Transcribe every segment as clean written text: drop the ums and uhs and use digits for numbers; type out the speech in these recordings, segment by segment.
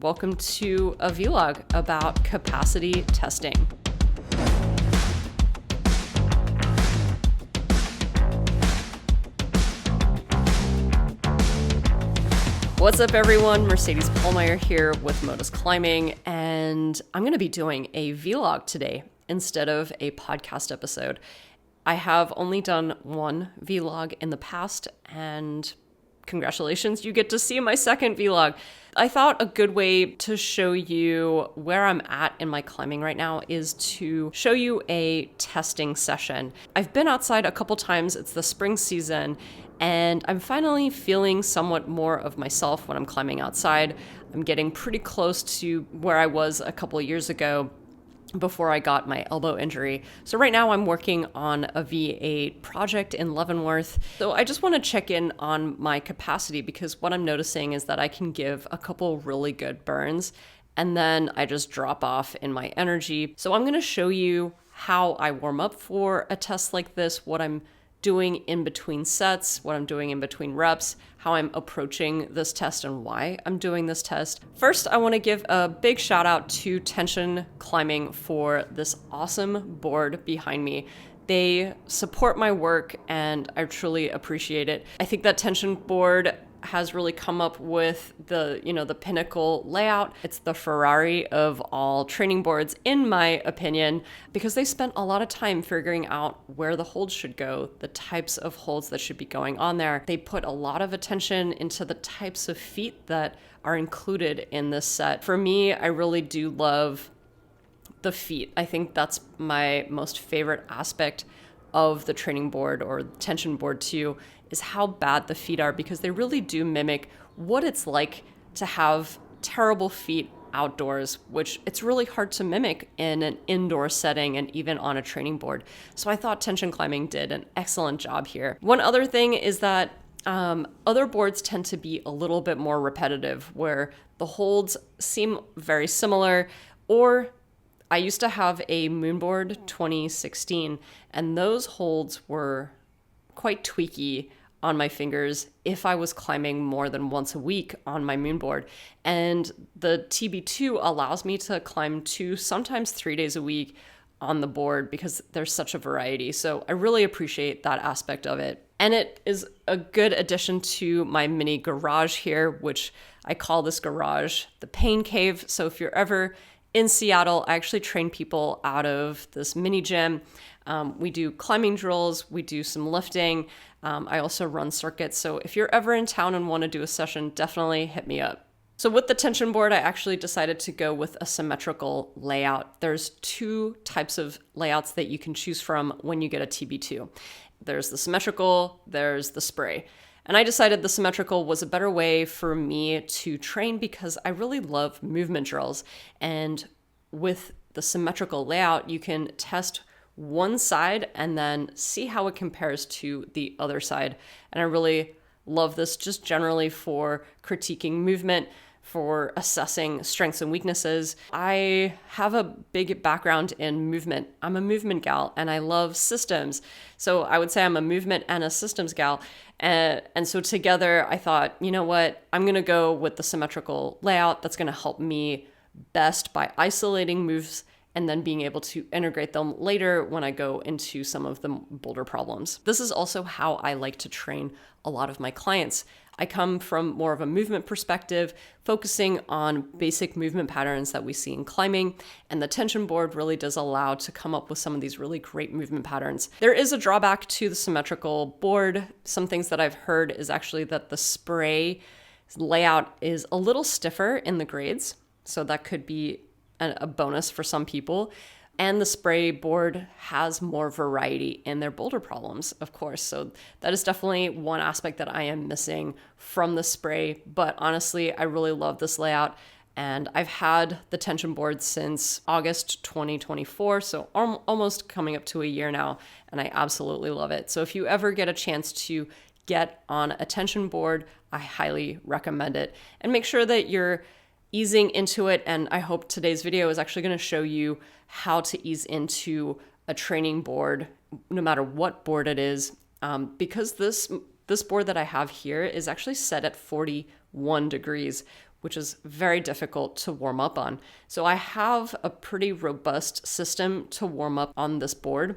Welcome to a vlog about capacity testing. What's up, everyone? Mercedes Pallmeyer here with Modus Climbing, and I'm going to be doing a vlog today instead of a podcast episode. I have only done one vlog in the past, and congratulations, you get to see my second vlog. I thought a good way to show you where I'm at in my climbing right now is to show you a testing session. I've been outside a couple times. It's the spring season, and I'm finally feeling somewhat more of myself when I'm climbing outside. I'm getting pretty close to where I was a couple years ago before I got my elbow injury. So right now I'm working on a V8 project in Leavenworth. So I just want to check in on my capacity, because what I'm noticing is that I can give a couple really good burns and then I just drop off in my energy. So I'm going to show you how I warm up for a test like this, what I'm doing in between sets, what I'm doing in between reps, how I'm approaching this test, and why I'm doing this test. First, I want to give a big shout out to Tension Climbing for this awesome board behind me. They support my work and I truly appreciate it. I think that Tension board has really come up with the pinnacle layout. It's the Ferrari of all training boards, in my opinion, because they spent a lot of time figuring out where the holds should go, the types of holds that should be going on there. They put a lot of attention into the types of feet that are included in this set. For me, I really do love the feet. I think that's my most favorite aspect of the training board, or tension board too, is how bad the feet are, because they really do mimic what it's like to have terrible feet outdoors, which it's really hard to mimic in an indoor setting and even on a training board. So I thought Tension Climbing did an excellent job here. One other thing is that other boards tend to be a little bit more repetitive, where the holds seem very similar. Or I used to have a Moonboard 2016, and those holds were quite tweaky on my fingers if I was climbing more than once a week on my Moonboard. And the TB2 allows me to climb 2, sometimes 3 days a week on the board, because there's such a variety. So I really appreciate that aspect of it. And it is a good addition to my mini garage here, which I call this garage the Pain Cave. So if you're ever in Seattle, I actually train people out of this mini gym. We do climbing drills, we do some lifting. I also run circuits. So if you're ever in town and want to do a session, definitely hit me up. So with the tension board, I actually decided to go with a symmetrical layout. There's 2 types of layouts that you can choose from when you get a TB2. There's the symmetrical, there's the spray. And I decided the symmetrical was a better way for me to train, because I really love movement drills. And with the symmetrical layout, you can test one side and then see how it compares to the other side. And I really love this just generally for critiquing movement, for assessing strengths and weaknesses. I have a big background in movement. I'm a movement gal and I love systems. So I would say I'm a movement and a systems gal. And so together I thought, you know what, I'm going to go with the symmetrical layout. That's going to help me best by isolating moves and then being able to integrate them later when I go into some of the boulder problems. This is also how I like to train a lot of my clients. I come from more of a movement perspective, focusing on basic movement patterns that we see in climbing, and the tension board really does allow to come up with some of these really great movement patterns. There is a drawback to the symmetrical board. Some things that I've heard is actually that the spray layout is a little stiffer in the grades, so that could be a bonus for some people. And the spray board has more variety in their boulder problems, of course. So that is definitely one aspect that I am missing from the spray. But honestly, I really love this layout. And I've had the tension board since August 2024, so almost coming up to a year now. And I absolutely love it. So if you ever get a chance to get on a tension board, I highly recommend it. And make sure that you're easing into it. And I hope today's video is actually going to show you how to ease into a training board, no matter what board it is, because this board that I have here is actually set at 41 degrees, which is very difficult to warm up on. So I have a pretty robust system to warm up on this board,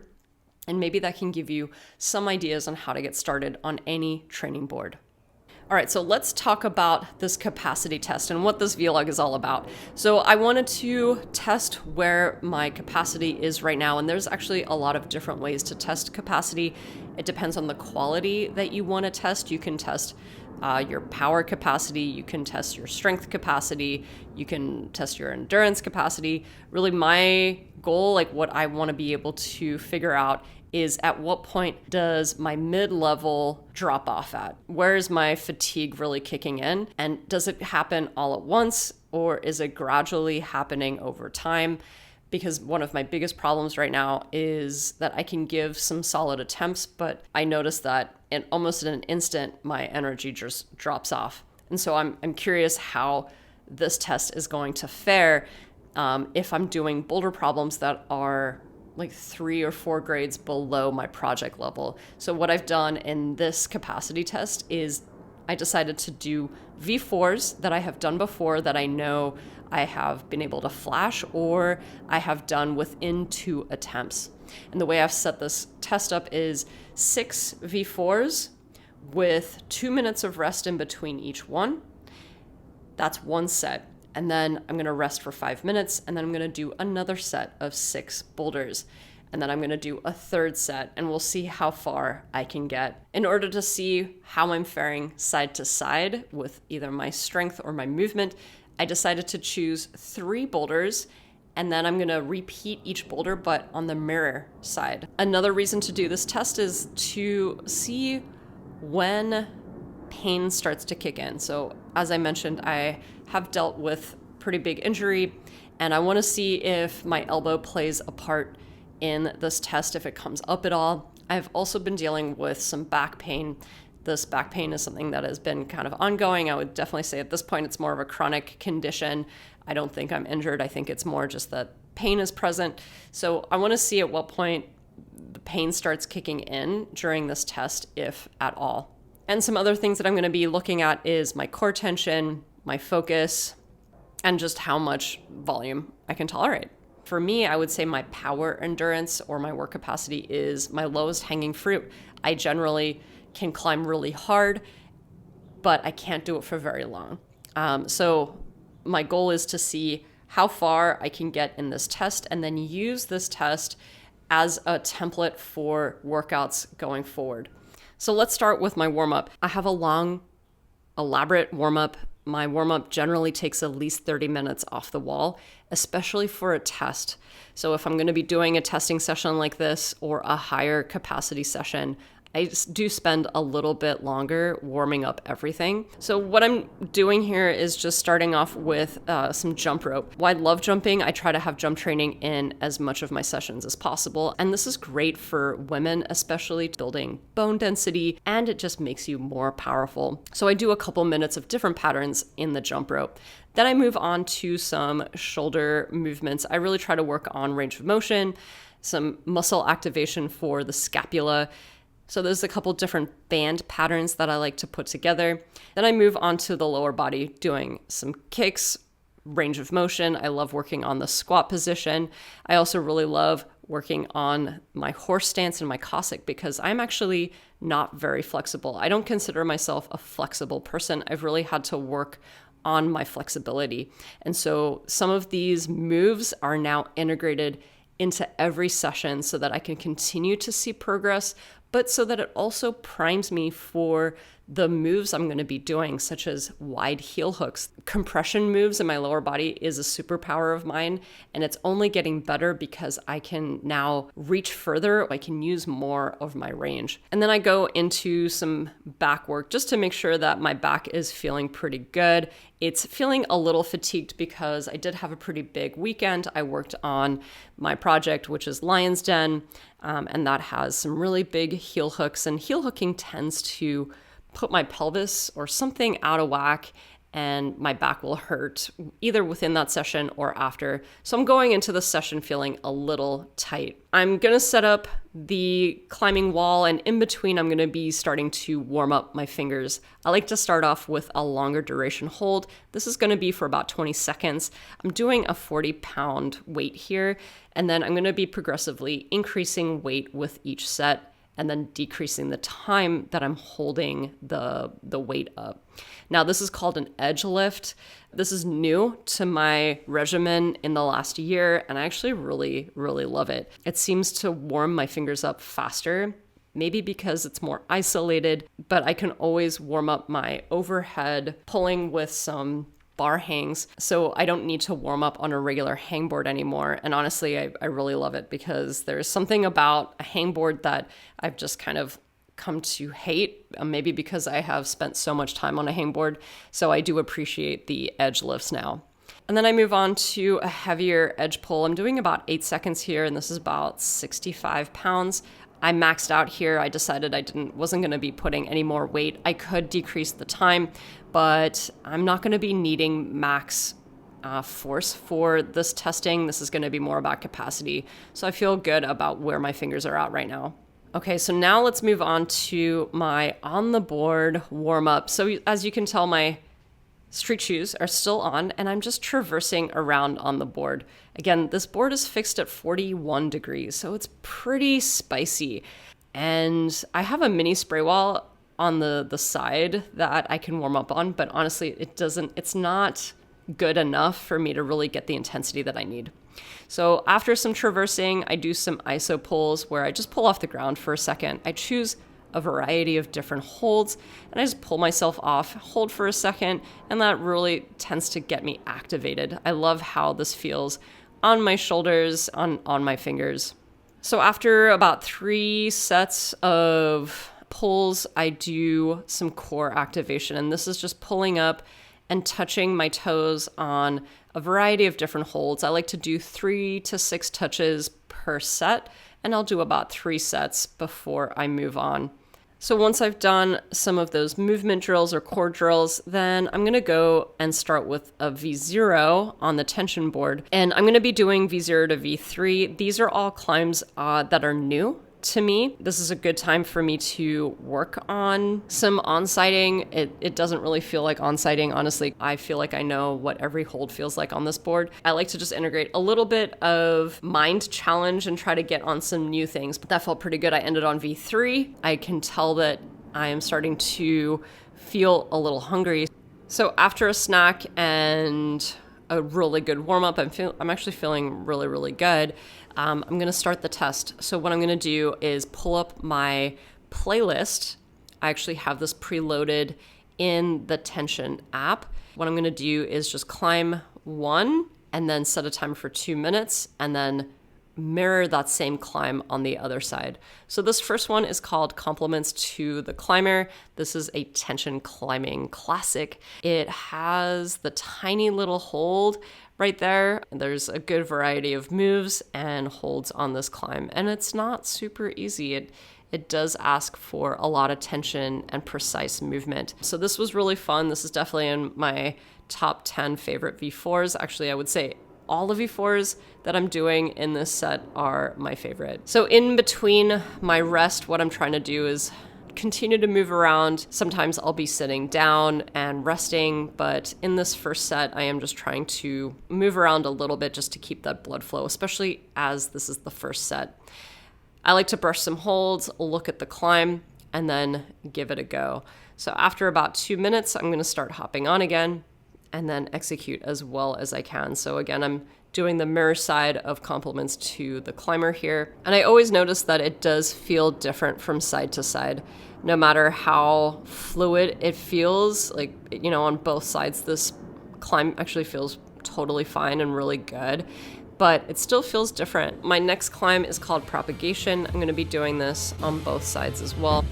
and maybe that can give you some ideas on how to get started on any training board. All right, so let's talk about this capacity test and what this vlog is all about. So I wanted to test where my capacity is right now, and there's actually a lot of different ways to test capacity. It depends on the quality that you want to test. You can test your power capacity, you can test your strength capacity, you can test your endurance capacity. Really, my goal, like what I want to be able to figure out, is at what point does my mid-level drop off at? Where is my fatigue really kicking in? And does it happen all at once, or is it gradually happening over time? Because one of my biggest problems right now is that I can give some solid attempts, but I notice that almost in an instant, my energy just drops off. And so I'm curious how this test is going to fare if I'm doing boulder problems that are like 3 or 4 grades below my project level. So what I've done in this capacity test is I decided to do V4s that I have done before that I know I have been able to flash or I have done within 2 attempts. And the way I've set this test up is 6 V4s with 2 minutes of rest in between each one. That's one set. And then I'm going to rest for 5 minutes, and then I'm going to do another set of 6 boulders. And then I'm going to do a third set, and we'll see how far I can get. In order to see how I'm faring side to side with either my strength or my movement, I decided to choose 3 boulders, and then I'm going to repeat each boulder, but on the mirror side. Another reason to do this test is to see when pain starts to kick in. So as I mentioned, I have dealt with pretty big injury, and I want to see if my elbow plays a part in this test, if it comes up at all. I've also been dealing with some back pain. This back pain is something that has been kind of ongoing. I would definitely say at this point it's more of a chronic condition. I don't think I'm injured. I think it's more just that pain is present. So I want to see at what point the pain starts kicking in during this test, if at all. And some other things that I'm going to be looking at is my core tension, my focus, and just how much volume I can tolerate. For me, I would say my power endurance or my work capacity is my lowest hanging fruit. I generally can climb really hard, but I can't do it for very long. So my goal is to see how far I can get in this test and then use this test as a template for workouts going forward. So let's start with my warm-up. I have a long, elaborate warm-up. My warm-up generally takes at least 30 minutes off the wall, especially for a test. So if I'm going to be doing a testing session like this or a higher capacity session, I do spend a little bit longer warming up everything. So what I'm doing here is just starting off with some jump rope. While I love jumping, I try to have jump training in as much of my sessions as possible. And this is great for women, especially building bone density, and it just makes you more powerful. So I do a couple minutes of different patterns in the jump rope. Then I move on to some shoulder movements. I really try to work on range of motion, some muscle activation for the scapula. So there's a couple different band patterns that I like to put together. Then I move on to the lower body, doing some kicks, range of motion. I love working on the squat position. I also really love working on my horse stance and my Cossack because I'm actually not very flexible. I don't consider myself a flexible person. I've really had to work on my flexibility. And so some of these moves are now integrated into every session so that I can continue to see progress, but so that it also primes me for the moves I'm going to be doing, such as wide heel hooks. Compression moves in my lower body is a superpower of mine, and it's only getting better because I can now reach further. I can use more of my range. And then I go into some back work just to make sure that my back is feeling pretty good. It's feeling a little fatigued because I did have a pretty big weekend. I worked on my project, which is Lion's Den, and that has some really big heel hooks, and heel hooking tends to put my pelvis or something out of whack, and my back will hurt either within that session or after. So I'm going into the session feeling a little tight. I'm going to set up the climbing wall, and in between I'm going to be starting to warm up my fingers. I like to start off with a longer duration hold. This is going to be for about 20 seconds. I'm doing a 40-pound weight here, and then I'm going to be progressively increasing weight with each set and then decreasing the time that I'm holding the weight up. Now, this is called an edge lift. This is new to my regimen in the last year, and I actually really, really love it. It seems to warm my fingers up faster, maybe because it's more isolated, but I can always warm up my overhead pulling with some bar hangs, so I don't need to warm up on a regular hangboard anymore. And honestly, I really love it because there's something about a hangboard that I've just kind of come to hate, maybe because I have spent so much time on a hangboard. So I do appreciate the edge lifts now. And then I move on to a heavier edge pull. I'm doing about 8 seconds here, and this is about 65 pounds. I maxed out here. I decided wasn't going to be putting any more weight. I could decrease the time, but I'm not going to be needing max force for this testing. This is going to be more about capacity. So I feel good about where my fingers are at right now. Okay, so now let's move on to my on the board warm up. So as you can tell, my street shoes are still on, and I'm just traversing around on the board. Again, this board is fixed at 41 degrees, so it's pretty spicy. And I have a mini spray wall on the side that I can warm up on, but honestly, it's not good enough for me to really get the intensity that I need. So after some traversing, I do some iso pulls where I just pull off the ground for a second. I choose a variety of different holds, and I just pull myself off, hold for a second, and that really tends to get me activated. I love how this feels on my shoulders, on my fingers. So after about 3 sets of pulls, I do some core activation, and this is just pulling up and touching my toes on a variety of different holds. I like to do 3 to 6 touches per set, and I'll do about 3 sets before I move on. So once I've done some of those movement drills or core drills, then I'm going to go and start with a V0 on the tension board. And I'm going to be doing V0 to V3. These are all climbs that are new to me. This is a good time for me to work on some on-sighting. It doesn't really feel like on-sighting, honestly. I feel like I know what every hold feels like on this board. I like to just integrate a little bit of mind challenge and try to get on some new things, but that felt pretty good. I ended on V3. I can tell that I am starting to feel a little hungry. So after a snack and a really good warm-up, I'm actually feeling really, really good. I'm going to start the test. So what I'm going to do is pull up my playlist. I actually have this preloaded in the Tension app. What I'm going to do is just climb 1 and then set a timer for 2 minutes and then mirror that same climb on the other side. So this first one is called Compliments to the Climber. This is a tension climbing classic. It has the tiny little hold right there. There's a good variety of moves and holds on this climb, and it's not super easy. It does ask for a lot of tension and precise movement. So this was really fun. This is definitely in my top 10 favorite V4s. Actually, I would say all the V4s that I'm doing in this set are my favorite. So in between my rest, what I'm trying to do is continue to move around. Sometimes I'll be sitting down and resting, but in this first set, I am just trying to move around a little bit just to keep that blood flow, especially as this is the first set. I like to brush some holds, look at the climb, and then give it a go. So after about 2 minutes, I'm going to start hopping on again and then execute as well as I can. So again, I'm doing the mirror side of Compliments to the Climber here. And I always notice that it does feel different from side to side. No matter how fluid it feels, like, you know, on both sides, this climb actually feels totally fine and really good, but it still feels different. My next climb is called Propagation. I'm gonna be doing this on both sides as well.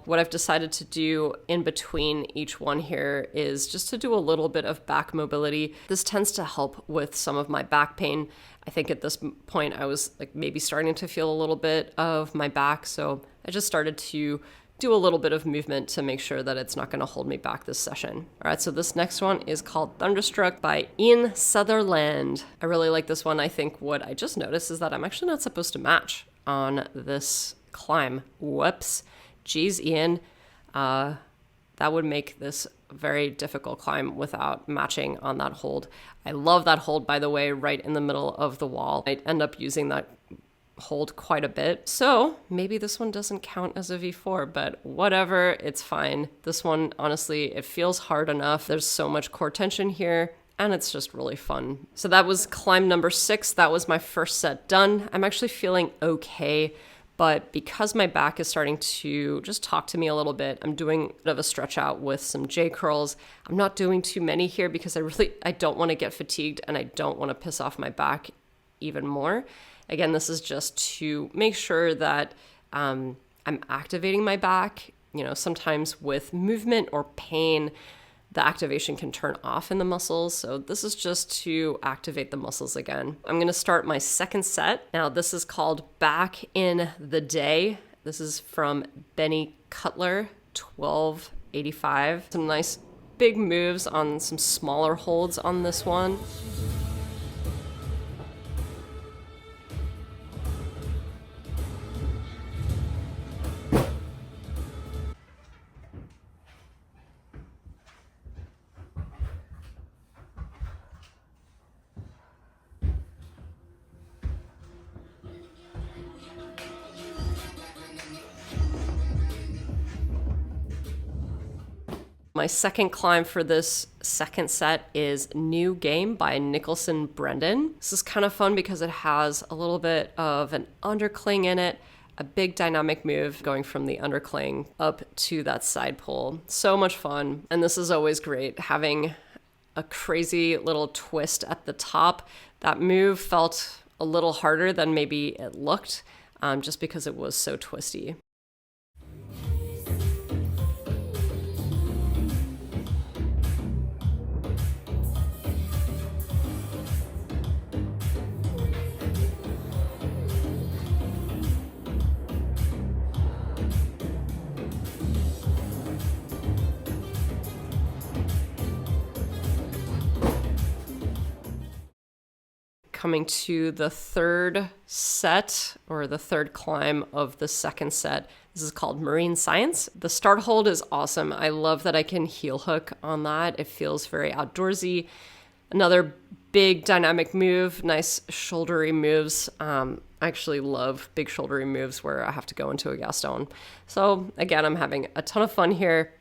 What I've decided to do in between each one here is just to do a little bit of back mobility. This tends to help with some of my back pain. I think at this point I was like maybe starting to feel a little bit of my back, so I just started to do a little bit of movement to make sure that it's not going to hold me back this session. All right, so this next one is called Thunderstruck by Ian Sutherland. I really like this one. I think what I just noticed is that I'm actually not supposed to match on this climb. Whoops. Geez, Ian. That would make this a very difficult climb without matching on that hold. I love that hold, by the way, right in the middle of the wall. I end up using that hold quite a bit. So maybe this one doesn't count as a V4, but whatever, it's fine. This one, honestly, it feels hard enough. There's so much core tension here, and it's just really fun. So that was climb number 6. That was my first set done. I'm actually feeling okay, but because my back is starting to just talk to me a little bit, I'm doing a bit of a stretch out with some J curls. I'm not doing too many here because I don't want to get fatigued and I don't want to piss off my back even more. Again, this is just to make sure that I'm activating my back. You know, sometimes with movement or pain, the activation can turn off in the muscles. So this is just to activate the muscles again. I'm going to start my second set. Now, this is called Back in the Day. This is from Benny Cutler, 1285. Some nice big moves on some smaller holds on this one. My second climb for this second set is New Game by Nicholson Brendan. This is kind of fun because it has a little bit of an undercling in it, a big dynamic move going from the undercling up to that side pull. So much fun. And this is always great, having a crazy little twist at the top. That move felt a little harder than maybe it looked, just because it was so twisty. Coming to the third set, or the third climb of the second set. This is called Marine Science. The start hold is awesome. I love that I can heel hook on that. It feels very outdoorsy. Another big dynamic move, nice shouldery moves. I actually love big shouldery moves where I have to go into a Gaston. So again, I'm having a ton of fun here,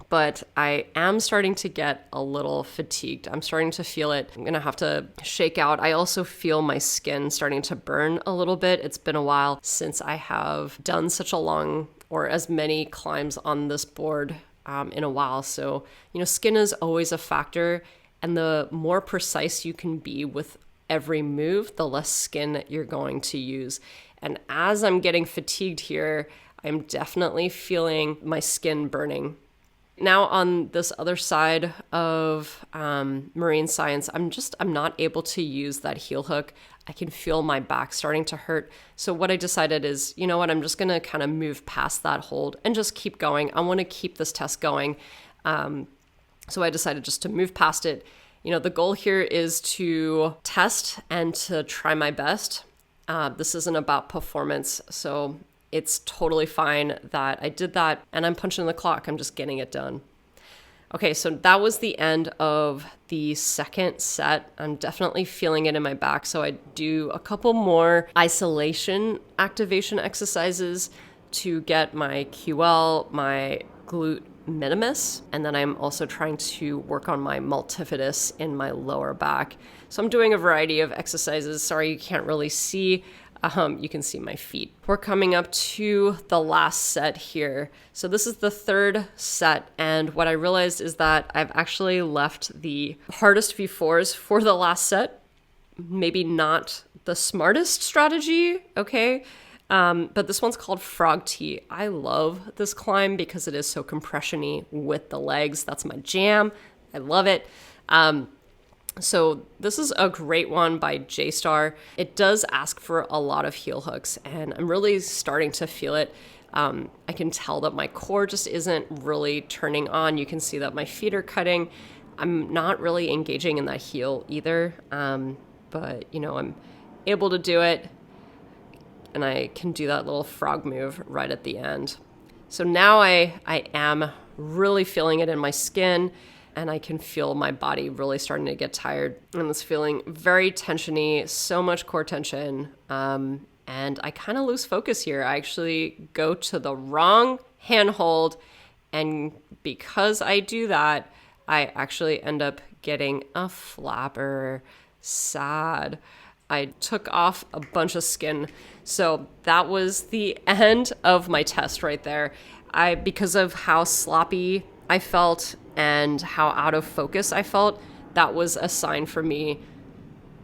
but I am starting to get a little fatigued. I'm starting to feel it. I'm gonna have to shake out. I also feel my skin starting to burn a little bit. It's been a while since I have done such a long or as many climbs on this board in a while. So, you know, skin is always a factor, and the more precise you can be with every move, the less skin you're going to use. And as I'm getting fatigued here, I'm definitely feeling my skin burning. Now on this other side of Marine Science, I'm not able to use that heel hook. I can feel my back starting to hurt. So what I decided is, you know what, I'm just gonna kind of move past that hold and just keep going. I wanna keep this test going. So I decided just to move past it. You know, the goal here is to test and to try my best. This isn't about performance, so it's totally fine that I did that and I'm punching the clock. I'm just getting it done. Okay, so that was the end of the second set. I'm definitely feeling it in my back. So I do a couple more isolation activation exercises to get my QL, my glute minimus, and then I'm also trying to work on my multifidus in my lower back. So I'm doing a variety of exercises. Sorry, you can't really see. You can see my feet. We're coming up to the last set here. So this is the third set, and what I realized is that I've actually left the hardest V4s for the last set. Maybe not the smartest strategy, okay? But this one's called Frog Tea. I love this climb because it is so compression-y with the legs. That's my jam. I love it. So this is a great one by J-Star. It does ask for a lot of heel hooks, and I'm really starting to feel it. I can tell that my core just isn't really turning on. You can see that my feet are cutting. I'm not really engaging in that heel either, but I'm able to do it, and I can do that little frog move right at the end. So now I am really feeling it in my skin, and I can feel my body really starting to get tired. And it's feeling very tensiony, so much core tension. And I kind of lose focus here. I actually go to the wrong handhold. And because I do that, I actually end up getting a flapper. Sad. I took off a bunch of skin. So that was the end of my test right there. Because of how sloppy I felt and how out of focus I felt, that was a sign for me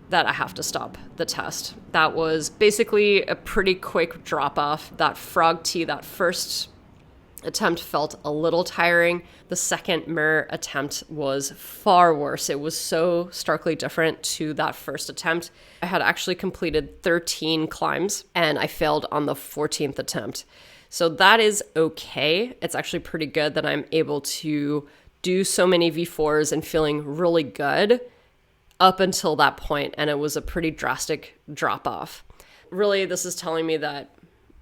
that I have to stop the test. That was basically a pretty quick drop off. That frog tea, that first attempt felt a little tiring. The second mirror attempt was far worse. It was so starkly different to that first attempt. I had actually completed 13 climbs and I failed on the 14th attempt. So that is okay. It's actually pretty good that I'm able to do so many V4s and feeling really good up until that point, and it was a pretty drastic drop off. Really, this is telling me that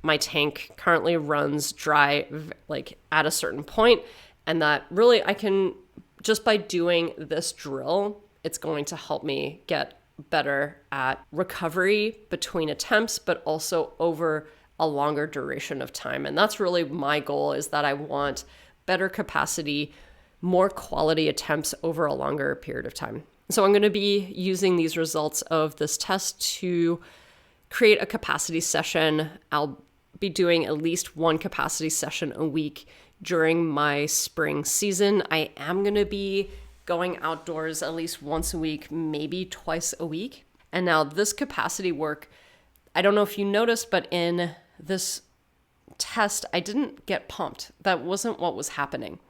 my tank currently runs dry like at a certain point, and that really I can, just by doing this drill, it's going to help me get better at recovery between attempts, but also over a longer duration of time. And that's really my goal, is that I want better capacity, more quality attempts over a longer period of time. So I'm going to be using these results of this test to create a capacity session. I'll be doing at least one capacity session a week during my spring season. I am going to be going outdoors at least once a week, maybe twice a week. And now this capacity work, I don't know if you noticed, but in this test, I didn't get pumped. That wasn't what was happening.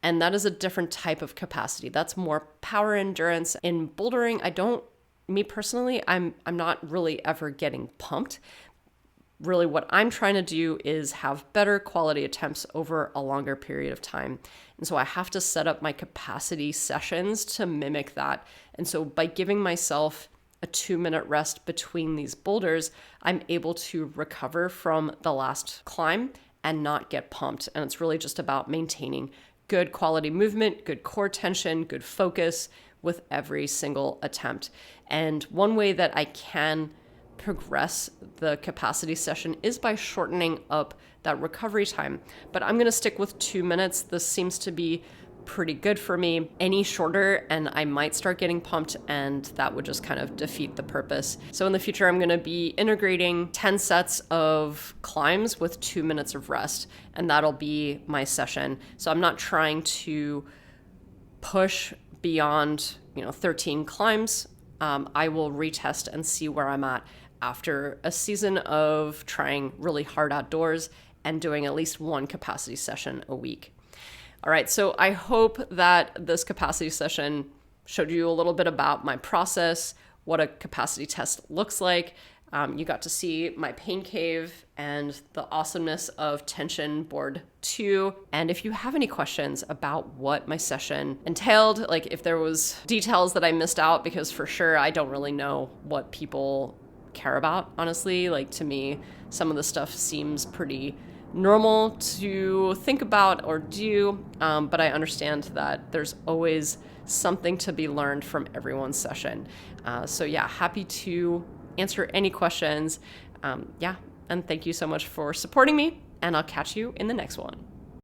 And that is a different type of capacity. That's more power endurance. In bouldering, me personally, I'm not really ever getting pumped. Really what I'm trying to do is have better quality attempts over a longer period of time. And so I have to set up my capacity sessions to mimic that. And so by giving myself a 2-minute rest between these boulders, I'm able to recover from the last climb and not get pumped. And it's really just about maintaining good quality movement, good core tension, good focus with every single attempt. And one way that I can progress the capacity session is by shortening up that recovery time. But I'm going to stick with 2 minutes. This seems to be pretty good for me. Any shorter and I might start getting pumped, and that would just kind of defeat the purpose. So in the future, I'm going to be integrating 10 sets of climbs with 2 minutes of rest, and that'll be my session. So I'm not trying to push beyond 13 climbs. I will retest and see where I'm at after a season of trying really hard outdoors and doing at least one capacity session a week. All right, so I hope that this capacity session showed you a little bit about my process, what a capacity test looks like. You got to see my pain cave and the awesomeness of Tension Board 2. And if you have any questions about what my session entailed, like if there was details that I missed out, because for sure I don't really know what people care about, honestly. Like to me, some of the stuff seems pretty normal to think about or do, but I understand that there's always something to be learned from everyone's session. So yeah, happy to answer any questions. And thank you so much for supporting me, and I'll catch you in the next one.